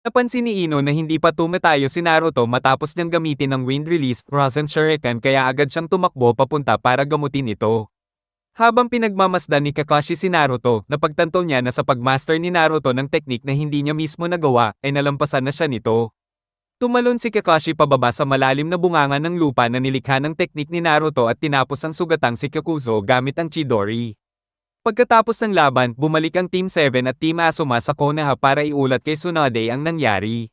Napansin ni Ino na hindi pa tumatayo si Naruto matapos niyang gamitin ang Wind Release Rasen Shuriken kaya agad siyang tumakbo papunta para gamutin ito. Habang pinagmamasdan ni Kakashi si Naruto, napagtanto niya na sa pagmaster ni Naruto ng teknik na hindi niya mismo nagawa, ay nalampasan na siya nito. Tumalon si Kakashi pababa sa malalim na bunganga ng lupa na nilikha ng teknik ni Naruto at tinapos ang sugatang si Kakuzo gamit ang Chidori. Pagkatapos ng laban, bumalik ang Team 7 at Team Asuma sa Konoha para iulat kay Tsunade ang nangyari.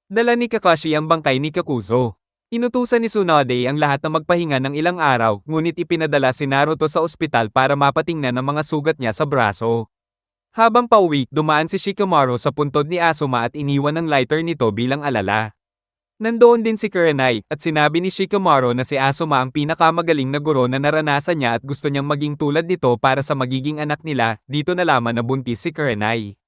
Dala ni Kakashi ang bangkay ni Kakuzo. Inutusan ni Tsunade ang lahat na magpahinga ng ilang araw, ngunit ipinadala si Naruto sa ospital para mapatingnan ang mga sugat niya sa braso. Habang pauwi, dumaan si Shikamaru sa puntod ni Asuma at iniwan ang lighter nito bilang alala. Nandoon din si Kurenai, at sinabi ni Shikamaru na si Asuma ang pinakamagaling na guro na naranasan niya at gusto niyang maging tulad nito para sa magiging anak nila. Dito nalaman na buntis si Kurenai.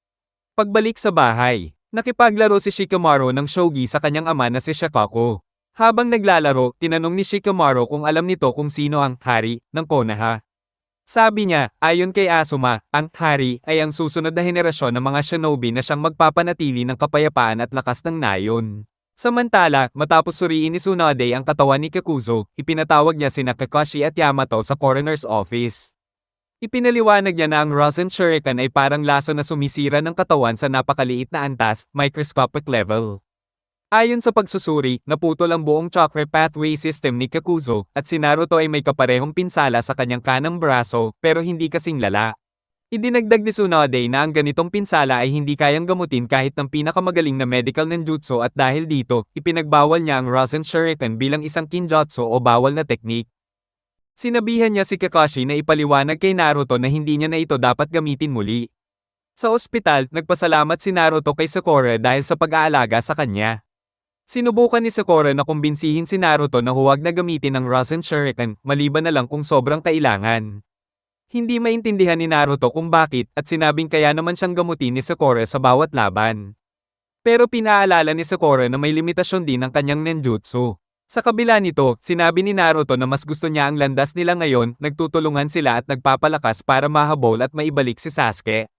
Pagbalik sa bahay, nakipaglaro si Shikamaru ng shogi sa kanyang ama na si Shakaku. Habang naglalaro, tinanong ni Shikamaru kung alam nito kung sino ang hari ng Konoha. Sabi niya, ayon kay Asuma, ang hari ay ang susunod na henerasyon ng mga shinobi na siyang magpapanatili ng kapayapaan at lakas ng nayon. Samantala, matapos suriin ni Tsunade ang katawan ni Kakuzo, ipinatawag niya sina Kakashi at Yamato sa coroner's office. Ipinaliwanag niya na ang Rasen Shuriken ay parang laso na sumisira ng katawan sa napakaliit na antas, microscopic level. Ayon sa pagsusuri, naputol ang buong chakra pathway system ni Kakuzo, at si Naruto ay may kaparehong pinsala sa kanyang kanang braso, pero hindi kasing lala. Idinagdag ni Tsunade na ang ganitong pinsala ay hindi kayang gamutin kahit ng pinakamagaling na medical ninjutsu at dahil dito, ipinagbawal niya ang Rasen Shuriken bilang isang kinjutsu o bawal na teknik. Sinabihan niya si Kakashi na ipaliwanag kay Naruto na hindi niya na ito dapat gamitin muli. Sa ospital, nagpasalamat si Naruto kay Sakura dahil sa pag-aalaga sa kanya. Sinubukan ni Sakura na kumbinsihin si Naruto na huwag na gamitin ang Rasen Shuriken, maliban na lang kung sobrang kailangan. Hindi maintindihan ni Naruto kung bakit at sinabing kaya naman siyang gamutin ni Sakura sa bawat laban. Pero pinaalala ni Sakura na may limitasyon din ang kanyang ninjutsu. Sa kabila nito, sinabi ni Naruto na mas gusto niya ang landas nila ngayon, nagtutulungan sila at nagpapalakas para mahabol at maibalik si Sasuke.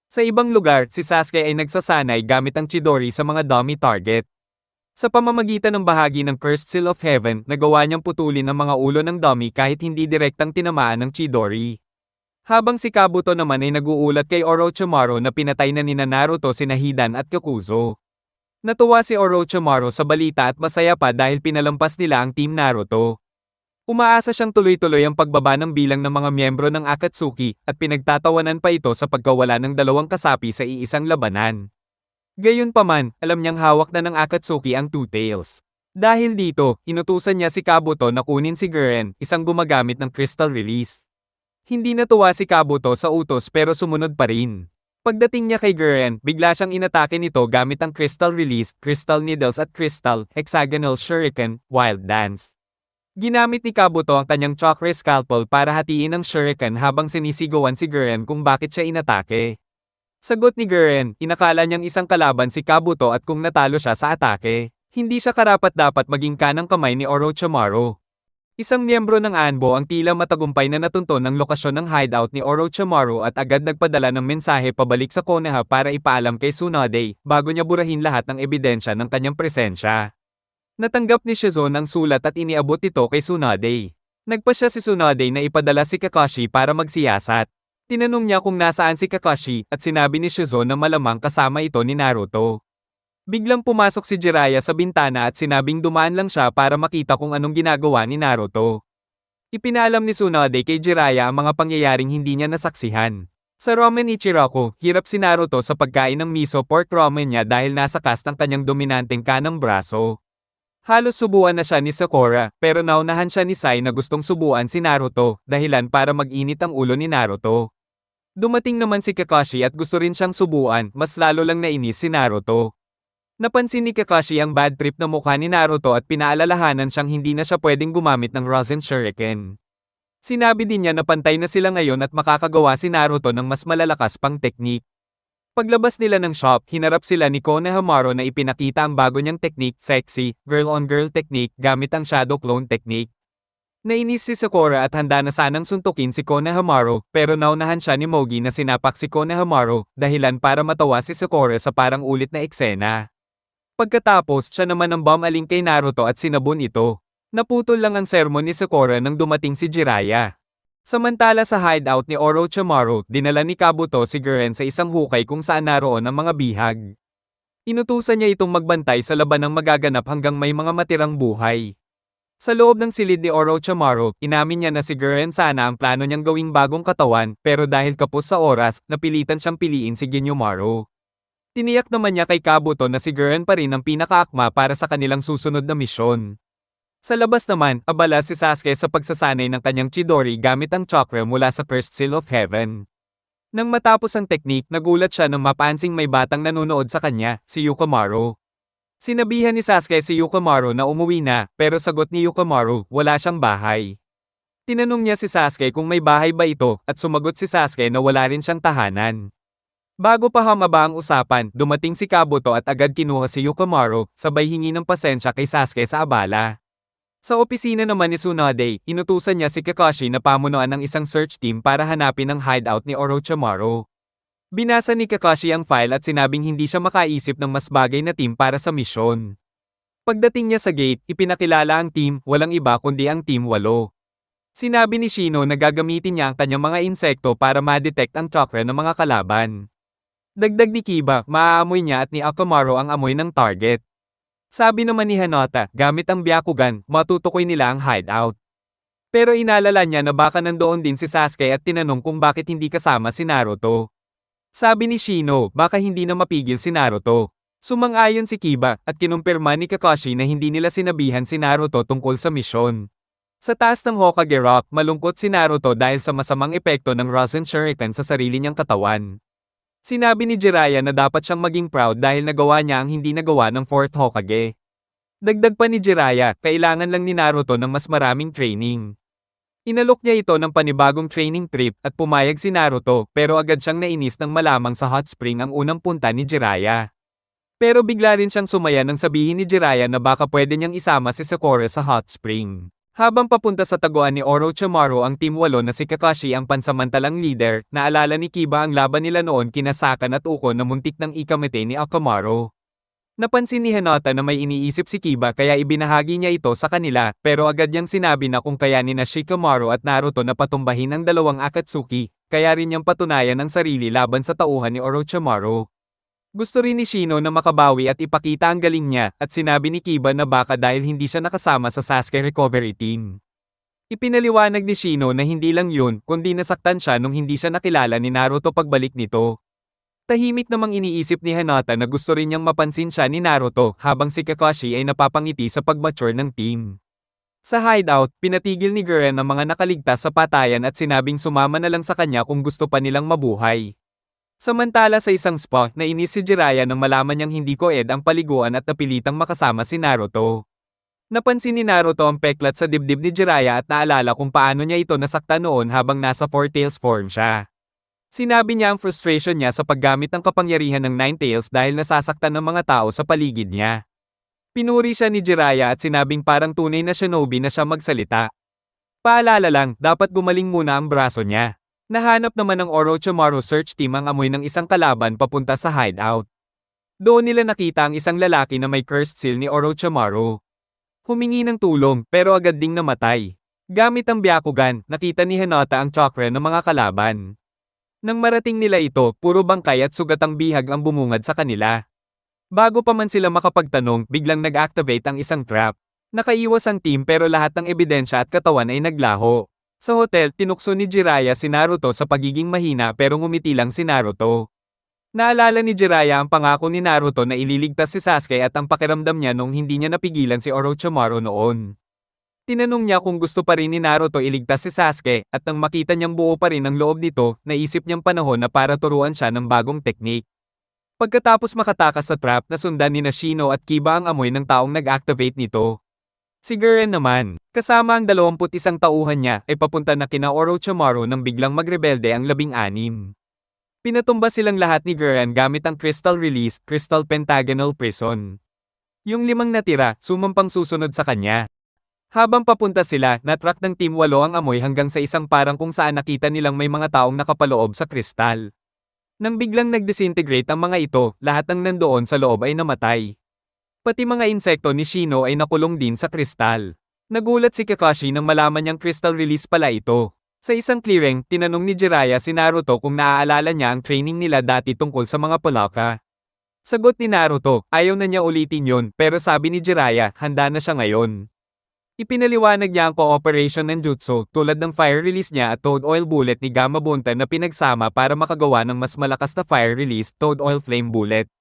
Sa ibang lugar, si Sasuke ay nagsasanay gamit ang Chidori sa mga dummy target. Sa pamamagitan ng bahagi ng Cursed Seal of Heaven, nagawa niyang putulin ang mga ulo ng dummy kahit hindi direktang tinamaan ng Chidori. Habang si Kabuto naman ay nag-uulat kay Orochimaru na pinatay na nina Naruto sina Hidan at Kakuzo. Natuwa si Orochimaru sa balita at masaya pa dahil pinalampas nila ang Team Naruto. Umaasa siyang tuloy-tuloy ang pagbaba ng bilang ng mga miyembro ng Akatsuki at pinagtatawanan pa ito sa pagkawala ng dalawang kasapi sa iisang labanan. Gayunpaman, alam niyang hawak na ng Akatsuki ang Two Tails. Dahil dito, inutusan niya si Kabuto na kunin si Guren, isang gumagamit ng Crystal Release. Hindi natuwa si Kabuto sa utos pero sumunod pa rin. Pagdating niya kay Guren, bigla siyang inatake nito gamit ang Crystal Release, Crystal Needles at Crystal, Hexagonal Shuriken, Wild Dance. Ginamit ni Kabuto ang kanyang Chakra Scalpel para hatiin ang Shuriken habang sinisigawan si Guren kung bakit siya inatake. Sagot ni Guren, inakala niyang isang kalaban si Kabuto at kung natalo siya sa atake, hindi siya karapat-dapat maging kanang kamay ni Orochimaru. Isang miyembro ng Anbo ang tila matagumpay na natunton ng lokasyon ng hideout ni Orochimaru at agad nagpadala ng mensahe pabalik sa Konoha para ipaalam kay Tsunade, bago niya burahin lahat ng ebidensya ng kanyang presensya. Natanggap ni Shizune ang sulat at iniabot ito kay Tsunade. Nagpa siya si Tsunade na ipadala si Kakashi para magsiyasat. Tinanong niya kung nasaan si Kakashi at sinabi ni Shizune na malamang kasama ito ni Naruto. Biglang pumasok si Jiraiya sa bintana at sinabing dumaan lang siya para makita kung anong ginagawa ni Naruto. Ipinalam ni Tsunade kay Jiraiya ang mga pangyayaring hindi niya nasaksihan. Sa ramen Ichiraku, hirap si Naruto sa pagkain ng miso pork ramen niya dahil nasa cast ang kanyang dominanteng kanang braso. Halos subuan na siya ni Sakura, pero naunahan siya ni Sai na gustong subuan si Naruto, dahilan para mag-init ang ulo ni Naruto. Dumating naman si Kakashi at gusto rin siyang subuan, mas lalo lang nainis si Naruto. Napansin ni Kakashi ang bad trip na mukha ni Naruto at pinaalalahanan siyang hindi na siya pwedeng gumamit ng Rasen Shuriken. Sinabi din niya na pantay na sila ngayon at makakagawa si Naruto ng mas malalakas pang teknik. Paglabas nila ng shop, hinarap sila ni Konohamaru na ipinakita ang bago niyang teknik, sexy, girl-on-girl technique gamit ang shadow clone technique. Nainis si Sakura at handa na sanang suntukin si Konohamaru, pero naunahan siya ni Mogi na sinapak si Konohamaru, dahilan para matawa si Sakura sa parang ulit na eksena. Pagkatapos siya naman ang bumaling kay Naruto at sinabon ito. Naputol lang ang sermon ni Sakura nang dumating si Jiraiya. Samantala sa hideout ni Orochimaru, dinala ni Kabuto si Guren sa isang hukay kung saan naroon ang mga bihag. Inutusan niya itong magbantay sa labanang magaganap hanggang may mga matirang buhay. Sa loob ng silid ni Orochimaru, inamin niya na si Guren sana ang plano niyang gawing bagong katawan, pero dahil kapos sa oras, napilitan siyang piliin si Ginyomaru. Tiniyak naman niya kay Kabuto na si Guren pa rin ang pinakaakma para sa kanilang susunod na misyon. Sa labas naman, abala si Sasuke sa pagsasanay ng kanyang Chidori gamit ang chakra mula sa Cursed Seal of Heaven. Nang matapos ang teknik, nagulat siya nang mapansing may batang nanonood sa kanya, si Yukomaru. Sinabihan ni Sasuke si Yukomaru na umuwi na, pero sagot ni Yukomaru, wala siyang bahay. Tinanong niya si Sasuke kung may bahay ba ito, at sumagot si Sasuke na wala rin siyang tahanan. Bago pa humaba ang usapan, dumating si Kabuto at agad kinuha si Yukomaru, sabay hingi ng pasensya kay Sasuke sa abala. Sa opisina naman ni Tsunade, inutusan niya si Kakashi na pamunuan ng isang search team para hanapin ang hideout ni Orochimaru. Binasa ni Kakashi ang file at sinabing hindi siya makaisip ng mas bagay na team para sa misyon. Pagdating niya sa gate, ipinakilala ang team, walang iba kundi ang Team 8. Sinabi ni Shino na gagamitin niya ang kanyang mga insekto para ma-detect ang chakra ng mga kalaban. Dagdag ni Kiba, maaamoy niya at ni Akamaru ang amoy ng target. Sabi naman ni Hinata, gamit ang Byakugan, matutukoy nila ang hideout. Pero inalala niya na baka nandoon din si Sasuke at tinanong kung bakit hindi kasama si Naruto. Sabi ni Shino, baka hindi na mapigil si Naruto. Sumang-ayon si Kiba, at kinumpirma ni Kakashi na hindi nila sinabihan si Naruto tungkol sa misyon. Sa taas ng Hokage Rock, malungkot si Naruto dahil sa masamang epekto ng Rasen Shuriken sa sarili niyang katawan. Sinabi ni Jiraiya na dapat siyang maging proud dahil nagawa niya ang hindi nagawa ng 4th Hokage. Dagdag pa ni Jiraiya, kailangan lang ni Naruto ng mas maraming training. Inalok niya ito ng panibagong training trip at pumayag si Naruto, pero agad siyang nainis nang malamang sa hot spring ang unang punta ni Jiraiya. Pero bigla rin siyang sumaya nang sabihin ni Jiraiya na baka pwede niyang isama si Sakura sa hot spring. Habang papunta sa taguan ni Orochimaru ang Team 8 na si Kakashi ang pansamantalang leader, naalala ni Kiba ang laban nila noon kina Sakan at Uko na muntik ng ikamete ni Akamaru. Napansin ni Hinata na may iniisip si Kiba kaya ibinahagi niya ito sa kanila, pero agad niyang sinabi na kung kayanin na Shikamaru at Naruto na patumbahin ang dalawang Akatsuki, kaya rin niyang patunayan ang sarili laban sa tauhan ni Orochimaru. Gusto rin ni Shino na makabawi at ipakita ang galing niya, at sinabi ni Kiba na baka dahil hindi siya nakasama sa Sasuke Recovery Team. Ipinaliwanag ni Shino na hindi lang yun, kundi nasaktan siya nung hindi siya nakilala ni Naruto pagbalik nito. Tahimik namang iniisip ni Hinata na gusto rin niyang mapansin siya ni Naruto habang si Kakashi ay napapangiti sa pagmature ng team. Sa hideout, pinatigil ni Guren ang mga nakaligtas sa patayan at sinabing sumama na lang sa kanya kung gusto pa nilang mabuhay. Samantala sa isang spa, nainis si Jiraiya nang malaman niyang hindi ko-ed ang paliguan at napilitang makasama si Naruto. Napansin ni Naruto ang peklat sa dibdib ni Jiraiya at naalala kung paano niya ito nasaktan noon habang nasa Four Tails form siya. Sinabi niya ang frustration niya sa paggamit ng kapangyarihan ng Nine Tails dahil nasasaktan ng mga tao sa paligid niya. Pinuri siya ni Jiraiya at sinabing parang tunay na shinobi na siya magsalita. Paalala lang, dapat gumaling muna ang braso niya. Nahanap naman ng Orochimaru search team ang amoy ng isang kalaban papunta sa hideout. Doon nila nakita ang isang lalaki na may cursed seal ni Orochimaru. Humingi ng tulong, pero agad ding namatay. Gamit ang Byakugan, nakita ni Hinata ang chakra ng mga kalaban. Nang marating nila ito, puro bangkay at sugatang bihag ang bumungad sa kanila. Bago pa man sila makapagtanong, biglang nag-activate ang isang trap. Nakaiwas ang team pero lahat ng ebidensya at katawan ay naglaho. Sa hotel, tinukso ni Jiraiya si Naruto sa pagiging mahina pero ngumiti lang si Naruto. Naalala ni Jiraiya ang pangako ni Naruto na ililigtas si Sasuke at ang pakiramdam niya nung hindi niya napigilan si Orochimaru noon. Tinanong niya kung gusto pa rin ni Naruto iligtas si Sasuke, at nang makita niyang buo pa rin ang loob nito, naisip niyang panahon na para turuan siya ng bagong teknik. Pagkatapos makatakas sa trap, nasundan ni Shino at Kiba ang amoy ng taong nag-activate nito. Si Guren naman, kasama ang 21 tauhan niya, ay papunta na kina Orochimaru nang biglang magrebelde ang 16. Pinatumba silang lahat ni Guren gamit ang Crystal Release, Crystal Pentagonal Prison. Yung 5 natira, sumampang susunod sa kanya. Habang papunta sila, natrack ng Team 8 ang amoy hanggang sa isang parang kung saan nakita nilang may mga taong nakapaloob sa kristal. Nang biglang nag-disintegrate ang mga ito, lahat ng nandoon sa loob ay namatay. Pati mga insekto ni Shino ay nakulong din sa kristal. Nagulat si Kakashi nang malaman niyang crystal release pala ito. Sa isang clearing, tinanong ni Jiraiya si Naruto kung naaalala niya ang training nila dati tungkol sa mga palaka. Sagot ni Naruto, ayaw na niya ulitin yon, pero sabi ni Jiraiya, handa na siya ngayon. Ipinaliwanag niya ang cooperation ng jutsu tulad ng fire release niya at toad oil bullet ni Gamma Bunta na pinagsama para makagawa ng mas malakas na fire release toad oil flame bullet.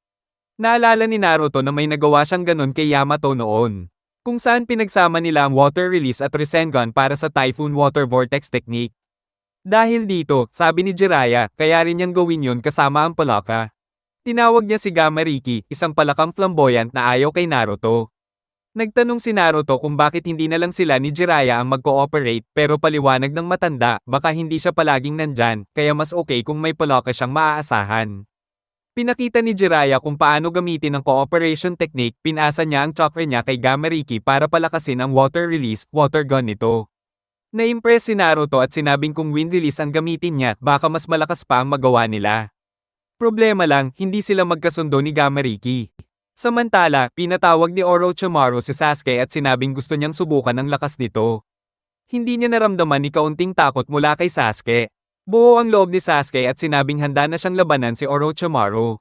Naalala ni Naruto na may nagawa siyang ganon kay Yamato noon, kung saan pinagsama nila ang water release at Rasengan para sa Typhoon Water Vortex technique. Dahil dito, sabi ni Jiraiya, kaya rin niyang gawin yun kasama ang palaka. Tinawag niya si Gamma Riki, isang palakang flamboyant na ayaw kay Naruto. Nagtanong si Naruto kung bakit hindi na lang sila ni Jiraiya ang mag-cooperate, pero paliwanag ng matanda, baka hindi siya palaging nandyan, kaya mas okay kung may palaka siyang maaasahan. Pinakita ni Jiraiya kung paano gamitin ang cooperation technique, pinasa niya ang chakra niya kay Gamma Riki para palakasin ang water release, water gun nito. Na-impress si Naruto at sinabing kung wind release ang gamitin niya, baka mas malakas pa ang magawa nila. Problema lang, hindi sila magkasundo ni Gamma Riki. Samantala, pinatawag ni Orochimaru si Sasuke at sinabing gusto niyang subukan ang lakas nito. Hindi niya naramdaman ni kaunting takot mula kay Sasuke. Buo ang loob ni Sasuke at sinabing handa na siyang labanan si Orochimaru.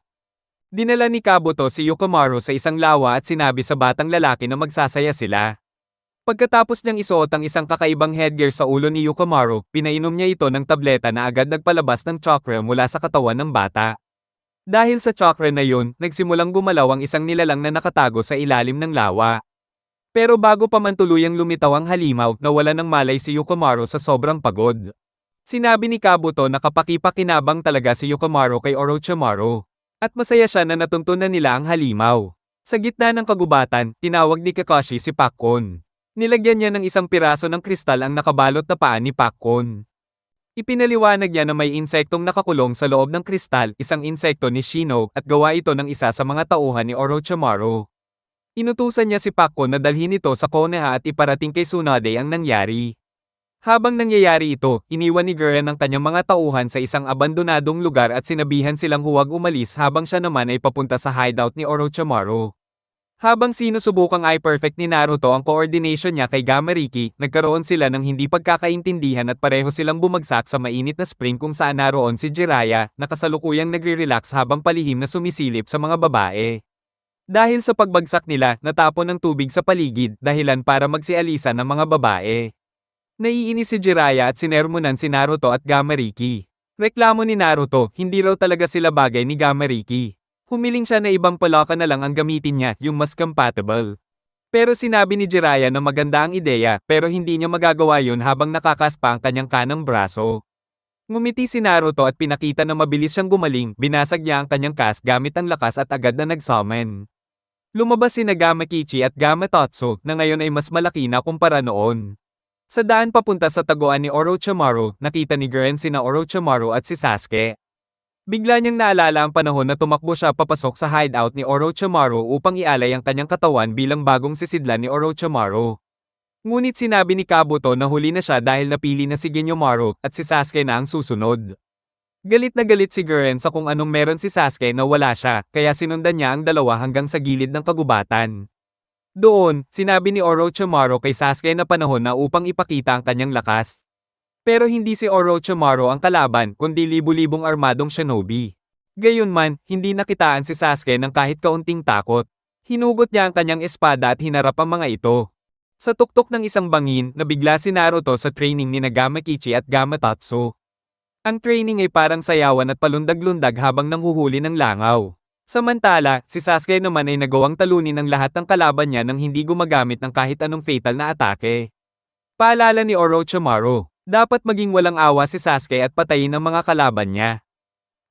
Dinala ni Kabuto si Yukimaru sa isang lawa at sinabi sa batang lalaki na magsasaya sila. Pagkatapos niyang isuot ang isang kakaibang headgear sa ulo ni Yukimaru, pinainom niya ito ng tableta na agad nagpalabas ng chakra mula sa katawan ng bata. Dahil sa chakra na yun, nagsimulang gumalaw ang isang nilalang na nakatago sa ilalim ng lawa. Pero bago pa man tuluyang lumitaw ang halimaw, nawala ng malay si Yukimaru sa sobrang pagod. Sinabi ni Kabuto na kapaki-pakinabang talaga si Yukimaru kay Orochimaru. At masaya siya na natuntunan nila ang halimaw. Sa gitna ng kagubatan, tinawag ni Kakashi si Pakkon. Nilagyan niya ng isang piraso ng kristal ang nakabalot na paa ni Pakkon. Ipinaliwanag niya na may insektong nakakulong sa loob ng kristal, isang insekto ni Shino, at gawa ito ng isa sa mga tauhan ni Orochimaru. Inutusan niya si Pakkon na dalhin ito sa Konoha at iparating kay Tsunade ang nangyari. Habang nangyayari ito, iniwan ni Gurren ang kanyang mga tauhan sa isang abandonadong lugar at sinabihan silang huwag umalis habang siya naman ay papunta sa hideout ni Orochimaru. Habang sinusubukang i-perfect ni Naruto ang coordination niya kay Gamma Riki, nagkaroon sila ng hindi pagkakaintindihan at pareho silang bumagsak sa mainit na spring kung saan naroon si Jiraiya, na kasalukuyang nagre-relax habang palihim na sumisilip sa mga babae. Dahil sa pagbagsak nila, natapon ng tubig sa paligid, dahilan para magsialisa ng mga babae. Naiinis si Jiraiya at sinermonan si Naruto at Gamma Riki. Reklamo ni Naruto, hindi raw talaga sila bagay ni Gamma Riki. Humiling siya na ibang palaka na lang ang gamitin niya, yung mas compatible. Pero sinabi ni Jiraiya na maganda ang ideya, pero hindi niya magagawa yun habang nakakaspa ang kanyang kanang braso. Ngumiti si Naruto at pinakita na mabilis siyang gumaling, binasag niya ang kanyang cast gamit ang lakas at agad na nag-summon. Lumabas sina Gamma Kichi at Gamma Totsu, na ngayon ay mas malaki na kumpara noon. Sa daan papunta sa taguan ni Orochimaru, nakita ni Gurren sina Orochimaru at si Sasuke. Bigla niyang naalala ang panahon na tumakbo siya papasok sa hideout ni Orochimaru upang ialay ang kanyang katawan bilang bagong sisidlan ni Orochimaru. Ngunit sinabi ni Kabuto na huli na siya dahil napili na si Ginyomaru at si Sasuke na ang susunod. Galit na galit si Gurren sa kung anong meron si Sasuke na wala siya, kaya sinundan niya ang dalawa hanggang sa gilid ng kagubatan. Doon, sinabi ni Orochimaru kay Sasuke na panahon na upang ipakita ang kanyang lakas. Pero hindi si Orochimaru ang kalaban, kundi libu-libong armadong shinobi. Gayunman, hindi nakitaan si Sasuke ng kahit kaunting takot. Hinugot niya ang kanyang espada at hinarap ang mga ito. Sa tuktok ng isang bangin, nabigla si Naruto sa training ni Gamma Kichi at Gamma Totsu. Ang training ay parang sayawan at palundag-lundag habang nanghuhuli ng langaw. Samantala, si Sasuke naman ay nagawang talunin ang lahat ng kalaban niya nang hindi gumagamit ng kahit anong fatal na atake. Paalala ni Orochimaru. Dapat maging walang awa si Sasuke at patayin ang mga kalaban niya.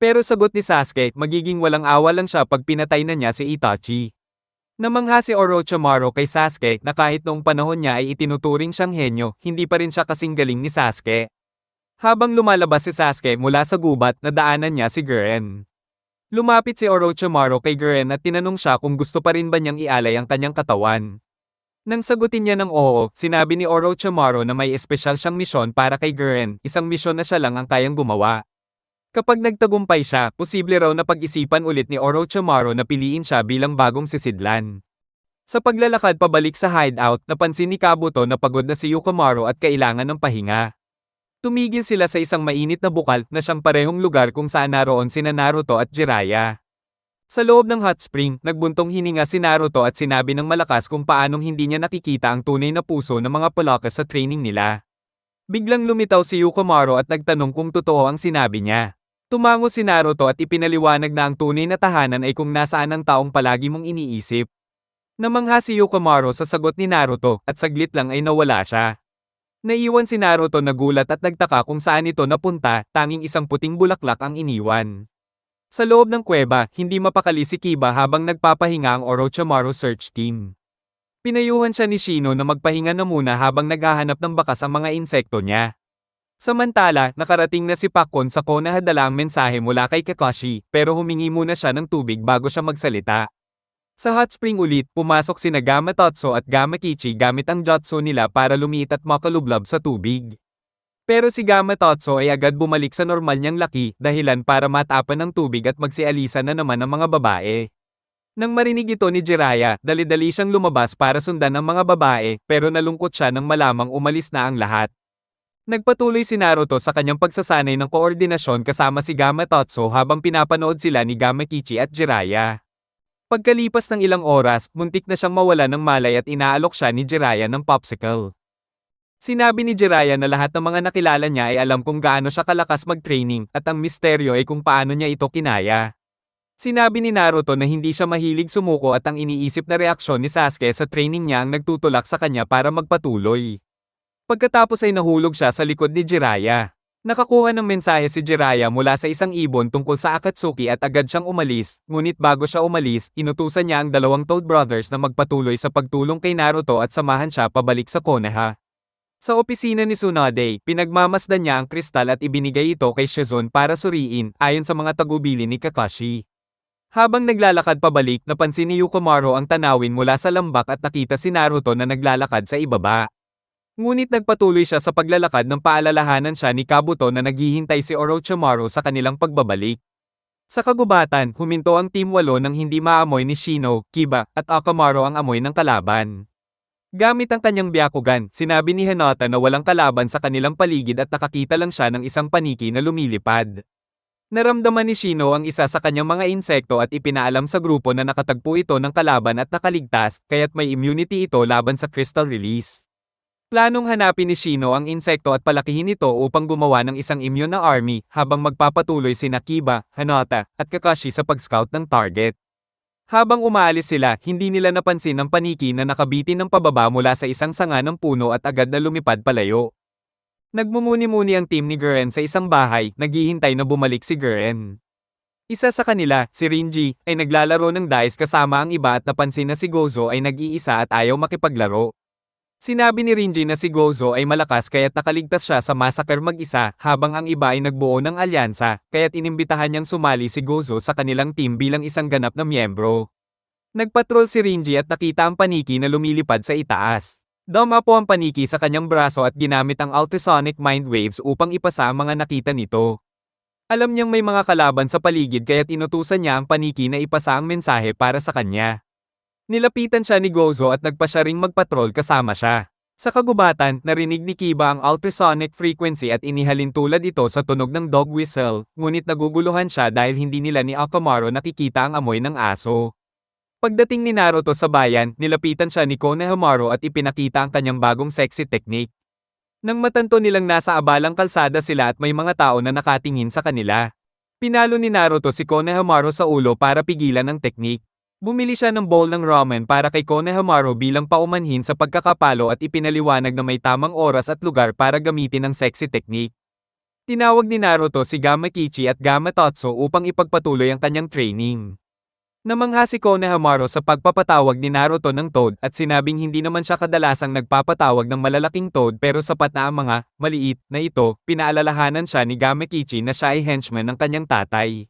Pero sagot ni Sasuke, magiging walang awa lang siya pag pinatay na niya si Itachi. Namangha si Orochimaru kay Sasuke na kahit noong panahon niya ay itinuturing siyang henyo, hindi pa rin siya kasing galing ni Sasuke. Habang lumalabas si Sasuke mula sa gubat, nadaanan niya si Gurren. Lumapit si Orochimaru kay Gurren at tinanong siya kung gusto pa rin ba niyang ialay ang kanyang katawan. Nang sagutin niya ng oo, sinabi ni Orochimaru na may espesyal siyang misyon para kay Gurren, isang misyon na siya lang ang kayang gumawa. Kapag nagtagumpay siya, posible raw na pag-isipan ulit ni Orochimaru na piliin siya bilang bagong sisidlan. Sa paglalakad pabalik sa hideout, napansin ni Kabuto na pagod na si Yukimaru at kailangan ng pahinga. Tumigil sila sa isang mainit na bukal na siyang parehong lugar kung saan naroon sina Naruto at Jiraiya. Sa loob ng hot spring, nagbuntong hininga si Naruto at sinabi ng malakas kung paanong hindi niya nakikita ang tunay na puso ng mga palakas sa training nila. Biglang lumitaw si Yukimaru at nagtanong kung totoo ang sinabi niya. Tumango si Naruto at ipinaliwanag na ang tunay na tahanan ay kung nasaan ang taong palagi mong iniisip. Namangha si Yukimaru sa sagot ni Naruto at saglit lang ay nawala siya. Naiwan si Naruto na gulat at nagtaka kung saan ito napunta, tanging isang puting bulaklak ang iniwan. Sa loob ng kuweba, hindi mapakali si Kiba habang nagpapahinga ang Orochimaru search team. Pinayuhan siya ni Shino na magpahinga na muna habang naghahanap ng bakas ang mga insekto niya. Samantala, nakarating na si Pakkon sa Konoha dala ang mensahe mula kay Kakashi, pero humingi muna siya ng tubig bago siya magsalita. Sa hot spring ulit, pumasok sina Gamma Totso at Gamma Kichi gamit ang jutsu nila para lumiit at makalublob sa tubig. Pero si Gamma Totso ay agad bumalik sa normal niyang laki, dahilan para matapan ng tubig at magsialisa na naman ang mga babae. Nang marinig ito ni Jiraiya, dali-dali siyang lumabas para sundan ang mga babae, pero nalungkot siya nang malamang umalis na ang lahat. Nagpatuloy si Naruto sa kanyang pagsasanay ng koordinasyon kasama si Gamma Totso habang pinapanood sila ni Gamma Kichi at Jiraiya. Pagkalipas ng ilang oras, muntik na siyang mawala ng malay at inaalok siya ni Jiraiya ng popsicle. Sinabi ni Jiraiya na lahat ng mga nakilala niya ay alam kung gaano siya kalakas mag-training at ang misteryo ay kung paano niya ito kinaya. Sinabi ni Naruto na hindi siya mahilig sumuko at ang iniisip na reaksyon ni Sasuke sa training niya ang nagtutulak sa kanya para magpatuloy. Pagkatapos ay nahulog siya sa likod ni Jiraiya. Nakakuha ng mensahe si Jiraiya mula sa isang ibon tungkol sa Akatsuki at agad siyang umalis, ngunit bago siya umalis, inutusan niya ang dalawang Toad Brothers na magpatuloy sa pagtulong kay Naruto at samahan siya pabalik sa Konoha. Sa opisina ni Tsunade, pinagmamasdan niya ang kristal at ibinigay ito kay Shizune para suriin, ayon sa mga tagubilin ni Kakashi. Habang naglalakad pabalik, napansin ni Yukimaru ang tanawin mula sa lambak at nakita si Naruto na naglalakad sa ibaba. Ngunit nagpatuloy siya sa paglalakad ng paalalahanan siya ni Kabuto na naghihintay si Orochimaru sa kanilang pagbabalik. Sa kagubatan, huminto ang Team 8 nang hindi maamoy ni Shino, Kiba, at Akamaru ang amoy ng kalaban. Gamit ang kanyang Byakugan, sinabi ni Hinata na walang kalaban sa kanilang paligid at nakakita lang siya ng isang paniki na lumilipad. Naramdaman ni Shino ang isa sa kanyang mga insekto at ipinaalam sa grupo na nakatagpo ito ng kalaban at nakaligtas, kaya't may immunity ito laban sa crystal release. Planong hanapin ni Shino ang insekto at palakihin ito upang gumawa ng isang immune na army habang magpapatuloy sina Kiba, Hinata, at Kakashi sa pag-scout ng target. Habang umaalis sila, hindi nila napansin ang paniki na nakabitin ng pababa mula sa isang sanga ng puno at agad na lumipad palayo. Nagmumuni-muni ang team ni Guren sa isang bahay, naghihintay na bumalik si Guren. Isa sa kanila, si Rinji, ay naglalaro ng dice kasama ang iba at napansin na si Gozo ay nag-iisa at ayaw makipaglaro. Sinabi ni Rinji na si Gozo ay malakas kaya't nakaligtas siya sa massacre mag-isa habang ang iba ay nagbuo ng alyansa, kaya't inimbitahan niyang sumali si Gozo sa kanilang team bilang isang ganap na miyembro. Nagpatrol si Rinji at nakita ang paniki na lumilipad sa itaas. Dama po ang paniki sa kanyang braso at ginamit ang ultrasonic mind waves upang ipasa ang mga nakita nito. Alam niyang may mga kalaban sa paligid kaya't inutusan niya ang paniki na ipasa ang mensahe para sa kanya. Nilapitan siya ni Gozo at nagpa siya ring magpatrol kasama siya. Sa kagubatan, narinig ni Kiba ang ultrasonic frequency at inihalin tulad ito sa tunog ng dog whistle, ngunit naguguluhan siya dahil hindi nila ni Akamaru nakikita ang amoy ng aso. Pagdating ni Naruto sa bayan, nilapitan siya ni Konohamaru at ipinakita ang kanyang bagong sexy technique. Nang matanto nilang nasa abalang kalsada sila at may mga tao na nakatingin sa kanila. Pinalo ni Naruto si Konohamaru sa ulo para pigilan ang technique. Bumili siya ng bowl ng ramen para kay Konohamaru bilang paumanhin sa pagkakapalo at ipinaliwanag na may tamang oras at lugar para gamitin ang sexy technique. Tinawag ni Naruto si Gamma Kichi at Gamma Totso upang ipagpatuloy ang kanyang training. Namangha si Konohamaru sa pagpapatawag ni Naruto ng Toad at sinabing hindi naman siya kadalasang nagpapatawag ng malalaking Toad pero sapat na ang mga maliit na ito, pinaalalahanan siya ni Gamma Kichi na siya ay henchman ng kanyang tatay.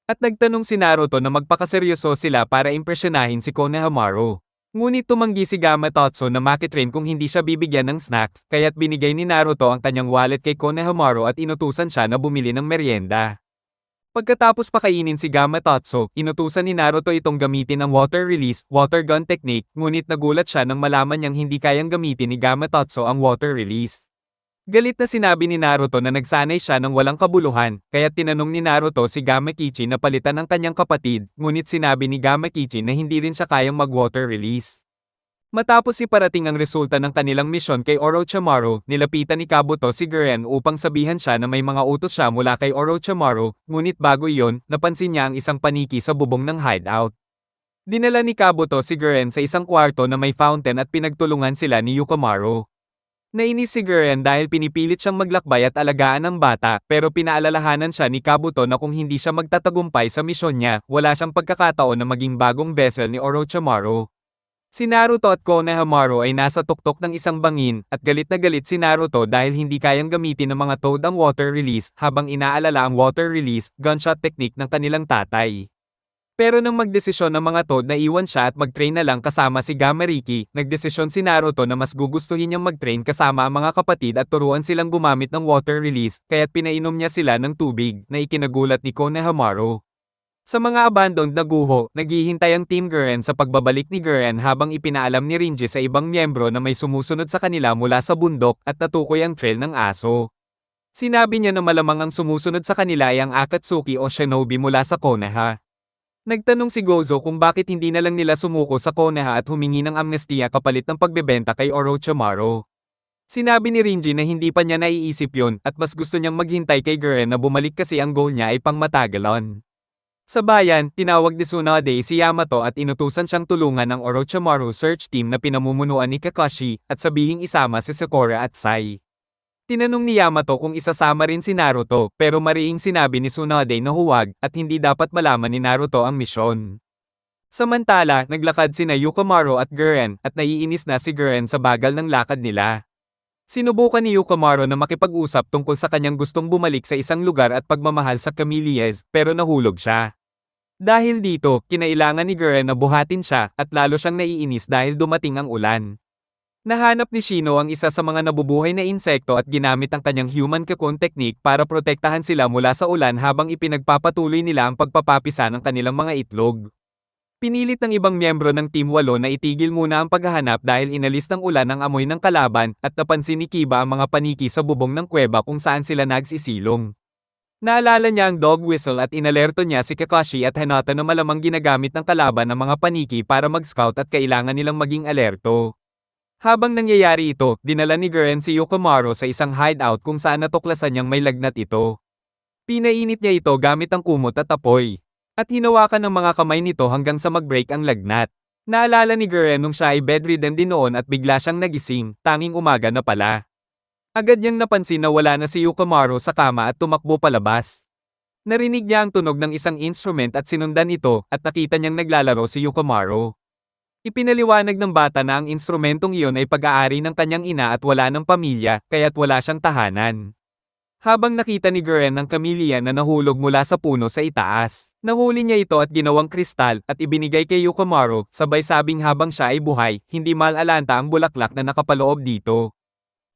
At nagtanong si Naruto na magpakaseryoso sila para impresyonahin si Konohamaru. Ngunit tumanggi si Gamma Totso na makitrain kung hindi siya bibigyan ng snacks, kaya't binigay ni Naruto ang kanyang wallet kay Konohamaru at inutusan siya na bumili ng merienda. Pagkatapos pakainin si Gamatotsu, inutusan ni Naruto itong gamitin ang water release, water gun technique, ngunit nagulat siya nang malaman niyang hindi kayang gamitin ni Gamatotsu ang water release. Galit na sinabi ni Naruto na nagsanay siya ng walang kabuluhan, kaya tinanong ni Naruto si Gamakichi na palitan ang kanyang kapatid, ngunit sinabi ni Gamakichi na hindi rin siya kayang mag-water release. Matapos iparating ang resulta ng kanilang misyon kay Orochimaru, nilapitan ni Kabuto si Guren upang sabihan siya na may mga utos siya mula kay Orochimaru, ngunit bago iyon, napansin niya ang isang paniki sa bubong ng hideout. Dinala ni Kabuto si Guren sa isang kwarto na may fountain at pinagtulungan sila ni Yukimaru. Nainis si Guren dahil pinipilit siyang maglakbay at alagaan ang bata, pero pinaalalahanan siya ni Kabuto na kung hindi siya magtatagumpay sa misyon niya, wala siyang pagkakataon na maging bagong vessel ni Orochimaru. Si Naruto at Konohamaru ay nasa tuktok ng isang bangin, at galit na galit si Naruto dahil hindi kayang gamitin ng mga Toad ang water release habang inaalala ang water release, gunshot technique ng kanilang tatay. Pero nang magdesisyon ng mga Toad na iwan siya at mag-train na lang kasama si Gamariki, nagdesisyon si Naruto na mas gugustuhin niyang mag-train kasama ang mga kapatid at turuan silang gumamit ng water release, kaya't pinainom niya sila ng tubig, na ikinagulat ni Konohamaru. Sa mga abandoned na guho, naghihintay ang Team Guren sa pagbabalik ni Guren habang ipinaalam ni Rinji sa ibang miyembro na may sumusunod sa kanila mula sa bundok at natukoy ang trail ng aso. Sinabi niya na malamang ang sumusunod sa kanila ay ang Akatsuki o Shinobi mula sa Konoha. Nagtanong si Gozo kung bakit hindi na lang nila sumuko sa Konoha at humingi ng amnestiya kapalit ng pagbebenta kay Orochimaru. Sinabi ni Rinji na hindi pa niya naiisip yun at mas gusto niyang maghintay kay Guren na bumalik kasi ang goal niya ay pangmatagalan. Sa bayan, tinawag ni Tsunade si Yamato at inutusan siyang tulungan ng Orochimaru search team na pinamumunuan ni Kakashi at sabihing isama si Sakura at Sai. Tinanong ni Yamato kung isasama rin si Naruto pero mariing sinabi ni Tsunade na huwag at hindi dapat malaman ni Naruto ang misyon. Samantala, naglakad sina Yukimaru at Guren at naiinis na si Guren sa bagal ng lakad nila. Sinubukan ni Yukimaru na makipag-usap tungkol sa kanyang gustong bumalik sa isang lugar at pagmamahal sa Camillez pero nahulog siya. Dahil dito, kinailangan ni Guren na buhatin siya at lalo siyang naiinis dahil dumating ang ulan. Nahanap ni Shino ang isa sa mga nabubuhay na insekto at ginamit ang kanyang human cocoon technique para protektahan sila mula sa ulan habang ipinagpapatuloy nila ang pagpapapisa ng kanilang mga itlog. Pinilit ng ibang miyembro ng Team 8 na itigil muna ang paghahanap dahil inalis ng ulan ang amoy ng kalaban at napansin ni Kiba ang mga paniki sa bubong ng kuweba kung saan sila nagsisilong. Naalala niya ang dog whistle at inalerto niya si Kakashi at Hinata na malamang ginagamit ng kalaban ang mga paniki para mag-scout at kailangan nilang maging alerto. Habang nangyayari ito, dinala ni Guren si Yukimaru sa isang hideout kung saan natuklasan niyang may lagnat ito. Pinainit niya ito gamit ang kumot at apoy. At hinawakan ng mga kamay nito hanggang sa mag-break ang lagnat. Naalala ni Guren nung siya ay bedridden din noon at bigla siyang nagising, tanging umaga na pala. Agad niyang napansin na wala na si Yukimaru sa kama at tumakbo palabas. Narinig niya ang tunog ng isang instrument at sinundan ito at nakita niyang naglalaro si Yukimaru. Ipinaliwanag ng bata na ang instrumentong iyon ay pag-aari ng kanyang ina at wala ng pamilya, kaya't wala siyang tahanan. Habang nakita ni Guren ang kamilya na nahulog mula sa puno sa itaas, nahuli niya ito at ginawang kristal at ibinigay kay Yukimaru, sabay sabing habang siya ay buhay, hindi malalanta ang bulaklak na nakapaloob dito.